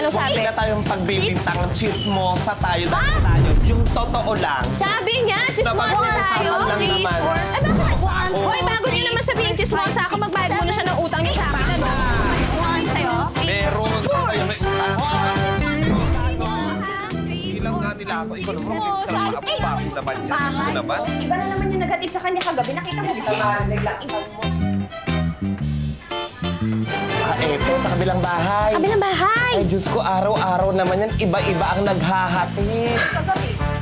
Anong sabi? Huwag na tayong pagbibintang chismosa tayo. Dapat tayo. Yung totoo lang. Sabi niya, chismosa tayo. Lang naman. Hoy, bago niyo naman sabihin chismosa ako, magbayad muna siya ng utang niya sa akin. Ano? Sa'yo? Meron. Ilaw nga nila ako. Ikaw naman. Ako naman yan. Gusto naman. Iba na naman yung naghatid sa kanya kagabi. Nakita mo dito. Eto, sa kabilang bahay. Kabilang bahay. Ay, Diyos ko, araw-araw naman yan. Iba-iba ang naghahatid.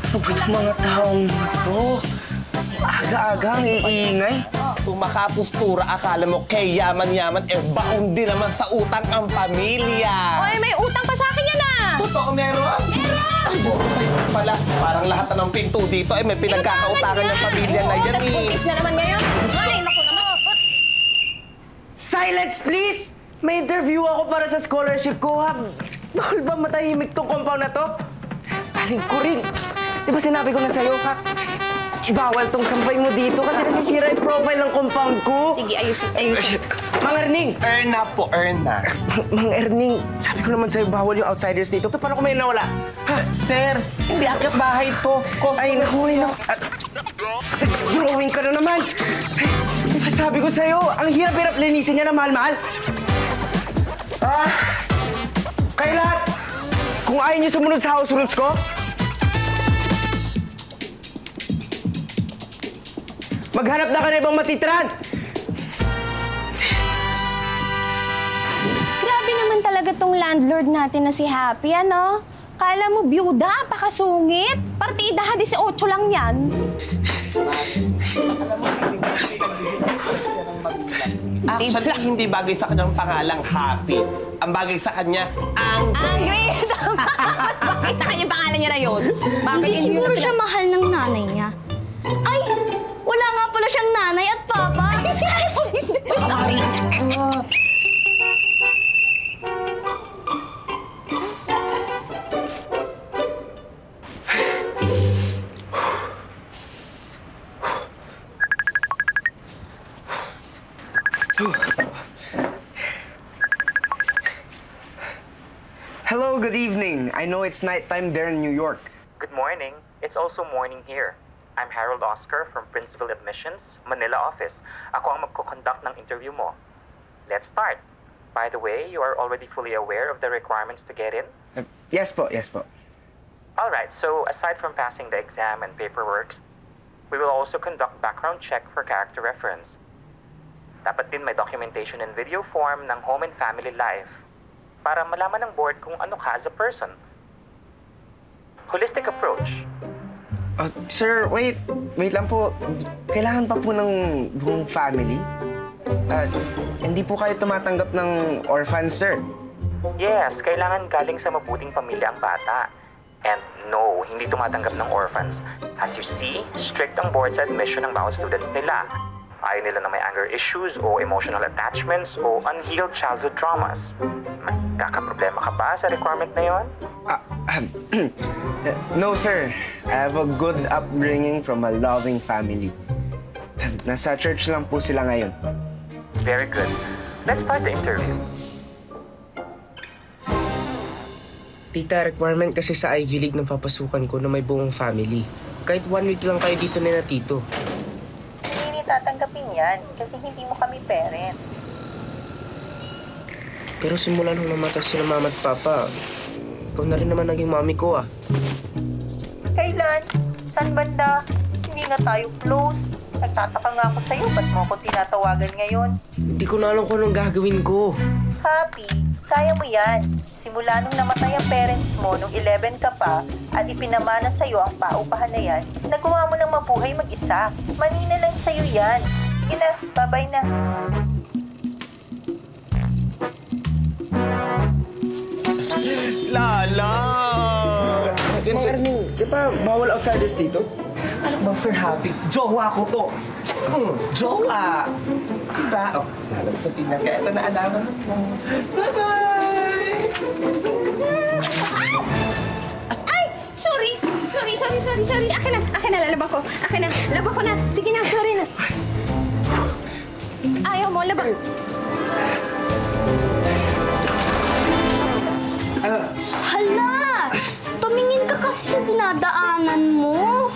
Pagkat mga taong ito, aga-aga ang iingay. Kung makapostura, akala mo kay yaman-yaman, baon din naman sa utang ang pamilya. Hoy, may utang pa sa akin yan ah. Totoo, meron? Meron! Ay, Diyos ko sa'yo pala. Parang lahat na ng pinto dito, may pinagkakautangan ng pamilya na yan. Tapos buntis na naman ngayon. Ay, naku naman. Silence, please! May interview ako para sa scholarship ko, ha? Bakit ba matahimik tong compound na to? Aling ko rin. Di ba sinabi ko na sa'yo, ha? Bawal tong sampay mo dito kasi nasisira yung profile ng compound ko. Sige, ayusin. Mang Erning! Erna po, Erna. Mang Erning, sabi ko naman sa'yo, bawal yung outsiders dito. Paano kung may nawala? Ha? Sir, hindi akit bahay to. Ay, naku, naku. Drawing ka na naman. Di ba sabi ko sa'yo, ang hirap-hirap linisin niya na mahal-mahal. Kayo lahat, kung ayaw niyo sumunod sa house rules ko, maghanap na ka na ibang matitirahan. Grabe naman talaga tong landlord natin na si Happy, ano? Kala mo byuda, pakasungit. Partida, 18 lang yan. Actually, hindi bagay sa kanyang pangalang Happy. Ang bagay sa kanya, Angry. Angry! Tama! Mas bagay sa kanya pangalan niya na yun. Hindi siguro siya mahal ng nanay niya. Ay! Wala nga pala siyang nanay at papa. Hello, good evening. I know it's nighttime there in New York. Good morning. It's also morning here. I'm Harold Oscar from Princeville Admissions, Manila office. Ako ang magko-conduct ng interview mo. Let's start. By the way, you are already fully aware of the requirements to get in? Yes po, yes po. Alright, so aside from passing the exam and paperwork, we will also conduct background check for character reference. Dapat din may documentation in video form ng home and family life para malaman ng board kung ano ka as a person. Holistic approach. Sir, wait lang po. Kailangan pa po ng buong family? Hindi po kayo tumatanggap ng orphans, sir? Yes, kailangan galing sa mabuting pamilya ang bata. And no, hindi tumatanggap ng orphans. As you see, strict ang board sa admission ng bawat students nila. Ayaw nila na may anger issues o emotional attachments o unhealed childhood traumas. Magkakaproblema ka ba sa requirement na yon? No, sir. I have a good upbringing from a loving family. Nasa church lang po sila ngayon. Very good. Let's start the interview. Tita, requirement kasi sa Ivy League ng papasukan ko na may buong family. Kahit 1 week lang kayo dito na tito. Hindi tatanggapin yan kasi hindi mo kami parent. Pero simula nung namatay sila mama at papa, ikaw na rin naman naging mami ko, ah. Kailan? San banda? Hindi na tayo close. Nagtataka nga ako sa'yo, ba't mo ako tinatawagan ngayon? Hindi ko na alam kung anong gagawin ko. Happy, kaya mo yan. Simula nung namatay ang parents mo nung 11 ka pa at ipinamana sa'yo ang paupahan na yan, nagawa mo ng mabuhay mag-isa. Manina lang sa'yo yan. Sige na, bye-bye na. Lala! Mang Erning, di ba bawal outsiders dito? Ano ba, Sir Happy? Jowa ko to. Jowa! Diba? Oh, lalasatin na ka. Ito na allowance mo. Bye-bye! Ay! Sorry! Akin na, lalaba ko. Laba ko na. Sige na, sorry na. Ayaw mo, laba. Hala! Tumingin ka kasi sa dinadaanan mo.